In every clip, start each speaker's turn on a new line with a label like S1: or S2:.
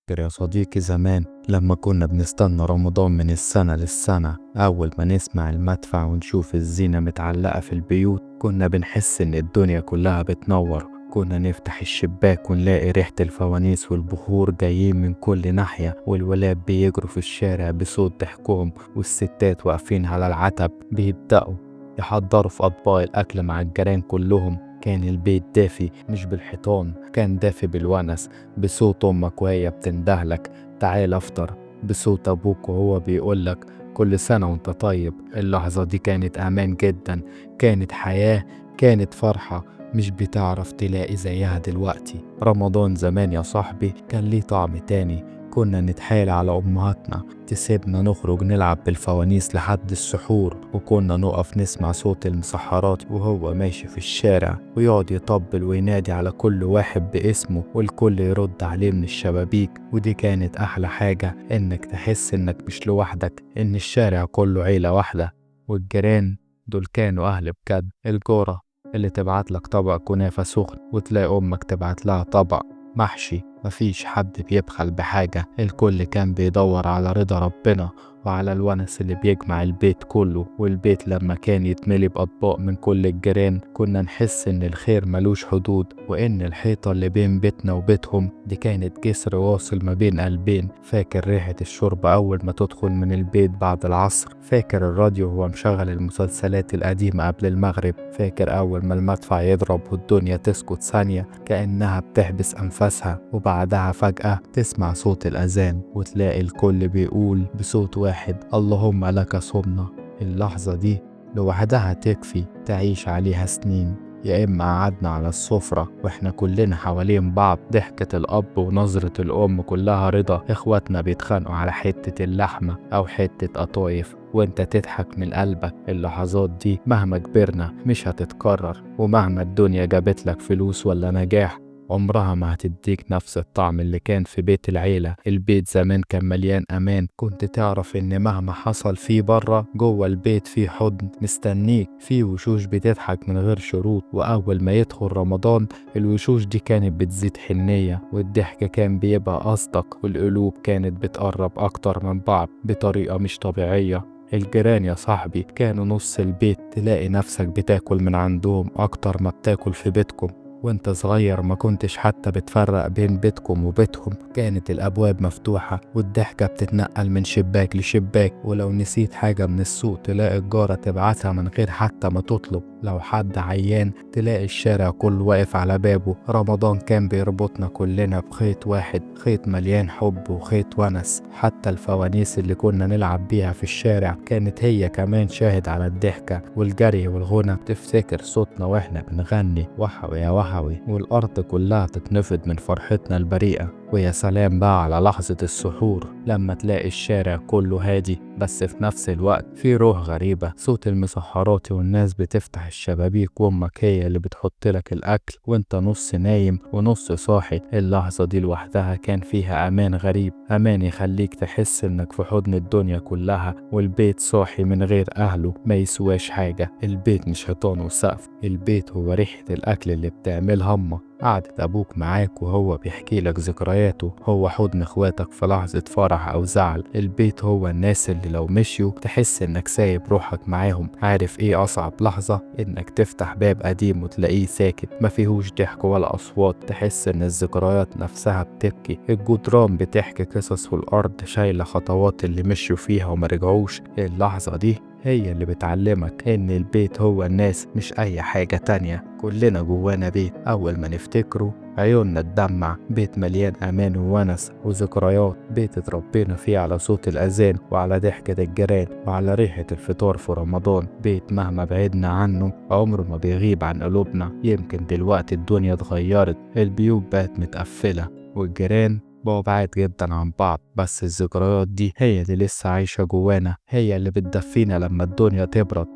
S1: فاكر يا صديقي زمان لما كنا بنستنى رمضان من السنة للسنة، أول ما نسمع المدفع ونشوف الزينة متعلقة في البيوت كنا بنحس إن الدنيا كلها بتنور. كنا نفتح الشباك ونلاقي ريحة الفوانيس والبخور جايين من كل ناحية، والولاد بيجروا في الشارع بصوت ضحكهم، والستات واقفين على العتب بيبدأوا يحضروا في أطباق الأكل مع الجيران كلهم. كان البيت دافي مش بالحيطان، كان دافي بالونس، بصوت أمك وهي بتندهلك تعال افطر، بصوت أبوك وهو بيقولك كل سنة وانت طيب. اللحظة دي كانت أمان جدا، كانت حياة، كانت فرحة مش بتعرف تلاقي زيها دلوقتي. رمضان زمان يا صاحبي كان ليه طعم تاني. كنا نتحايل على أمهاتنا تسيبنا نخرج نلعب بالفوانيس لحد السحور، وكنا نقف نسمع صوت المسحرات وهو ماشي في الشارع ويقعد يطبل وينادي على كل واحد باسمه، والكل يرد عليه من الشبابيك. ودي كانت أحلى حاجة، إنك تحس إنك مش لوحدك، إن الشارع كله عيلة واحدة. والجيران دول كانوا أهل بجد. الجارة اللي تبعت لك طبق كنافة سخن وتلاقي أمك تبعت لها طبق محشي، مفيش حد بيبخل بحاجة، الكل كان بيدور على رضا ربنا وعلى الونس اللي بيجمع البيت كله. والبيت لما كان يتملي بأطباق من كل الجيران كنا نحس إن الخير ملوش حدود، وإن الحيطة اللي بين بيتنا وبيتهم دي كانت جسر واصل ما بين قلبين. فاكر ريحة الشرب أول ما تدخل من البيت بعد العصر، فاكر الراديو وهو مشغل المسلسلات القديمة قبل المغرب، فاكر أول ما المدفع يضرب والدنيا تسكت ثانية كأنها بتحبس أنفاسها، وبعدها فجأة تسمع صوت الأذان وتلاقي الكل بيقول بصوت واحد اللهم لك صمنا. اللحظة دي لوحدها تكفي تعيش عليها سنين. يا إما قعدنا على السفرة وإحنا كلنا حوالين بعض، ضحكة الأب ونظرة الأم كلها رضا، إخواتنا بيتخانقوا على حتة اللحمة أو حتة قطايف وإنت تضحك من قلبك. اللحظات دي مهما كبرنا مش هتتكرر، ومهما الدنيا جابت لك فلوس ولا نجاح عمرها ما هتديك نفس الطعم اللي كان في بيت العيلة. البيت زمان كان مليان أمان، كنت تعرف إن مهما حصل فيه برا جوه البيت فيه حضن مستنيك، فيه وشوش بتضحك من غير شروط. وأول ما يدخل رمضان الوشوش دي كانت بتزيد حنية، والضحك كان بيبقى أصدق، والقلوب كانت بتقرب أكتر من بعض بطريقة مش طبيعية. الجيران يا صاحبي كانوا نص البيت، تلاقي نفسك بتاكل من عندهم أكتر ما بتاكل في بيتكم. وانت صغير ما كنتش حتى بتفرق بين بيتكم وبيتهم، كانت الأبواب مفتوحة والضحكة بتتنقل من شباك لشباك، ولو نسيت حاجة من السوق تلاقي الجارة تبعتها من غير حتى ما تطلب، لو حد عيان تلاقي الشارع كله واقف على بابه. رمضان كان بيربطنا كلنا بخيط واحد، خيط مليان حب وخيط ونس. حتى الفوانيس اللي كنا نلعب بيها في الشارع كانت هي كمان شاهد على الضحكة والجري والغنى. تفتكر صوتنا واحنا بنغني وحوي يا وحوي والأرض كلها تتنفض من فرحتنا البريئة. ويا سلام بقى على لحظة السحور لما تلاقي الشارع كله هادي بس في نفس الوقت في روح غريبة، صوت المسحرات والناس بتفتح الشبابيك، وامك هي اللي بتحط لك الأكل وانت نص نايم ونص صاحي. اللحظة دي لوحدها كان فيها أمان غريب، أمان يخليك تحس انك في حضن الدنيا كلها، والبيت صاحي من غير أهله ما يسواش حاجة. البيت مش حيطان وسقف، البيت هو ريحة الأكل اللي بتعملها أمك، قعدة أبوك معاك وهو بيحكي لك ذكرياته، هو حضن إخواتك في لحظة فرح أو زعل. البيت هو الناس اللي لو مشيوا تحس إنك سايب روحك معاهم. عارف إيه أصعب لحظة؟ إنك تفتح باب قديم وتلاقيه ساكت ما فيهوش ضحك ولا أصوات، تحس إن الذكريات نفسها بتبكي، الجدران بتحكي قصص والأرض شايلة خطوات اللي مشوا فيها وما رجعوش. اللحظة دي هي اللي بتعلمك إن البيت هو الناس مش أي حاجة تانية. كلنا جوانا بيت، أول ما نفتكره عيوننا تدمع، بيت مليان أمان وونس وذكريات، بيت اتربينا فيه على صوت الأذان وعلى ضحكة الجيران وعلى ريحة الفطار في رمضان. بيت مهما بعدنا عنه عمره ما بيغيب عن قلوبنا. يمكن دلوقتي الدنيا اتغيرت، البيوت بقت متقفلة والجيران بقوا بعاد جدا عن بعض، بس الذكريات دي هي اللي لسه عايشة جوانا، هي اللي بتدفينا لما الدنيا تبرد،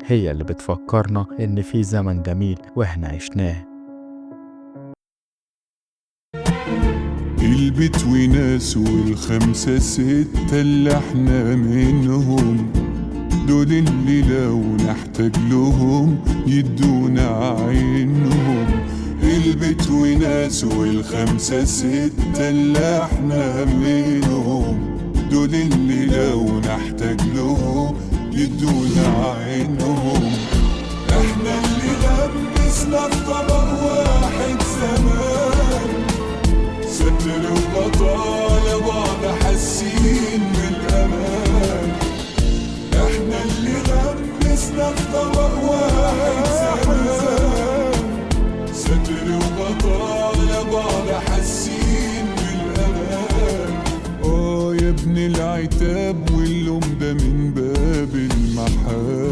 S1: هي اللي بتفكرنا إن في زمن جميل وإحنا عشناه.
S2: البيت وناس والخمسة ستة اللي احنا منهم، دول اللي لو نحتاج لهم يدونا عينهم. والبيت وناس والخمسة ستة اللي احنا منهم، دول اللي لو نحتاج لهم يدونا عينهم. احنا اللي لبسنا في طبق واحد زمان، ستر وبطالة بعض حاسين بالامان. احنا اللي لبسنا في طبق واحد زمان، ستر وبطالة بعض حاسين بالامان. يا ابن العتاب واللوم ده من باب المحال.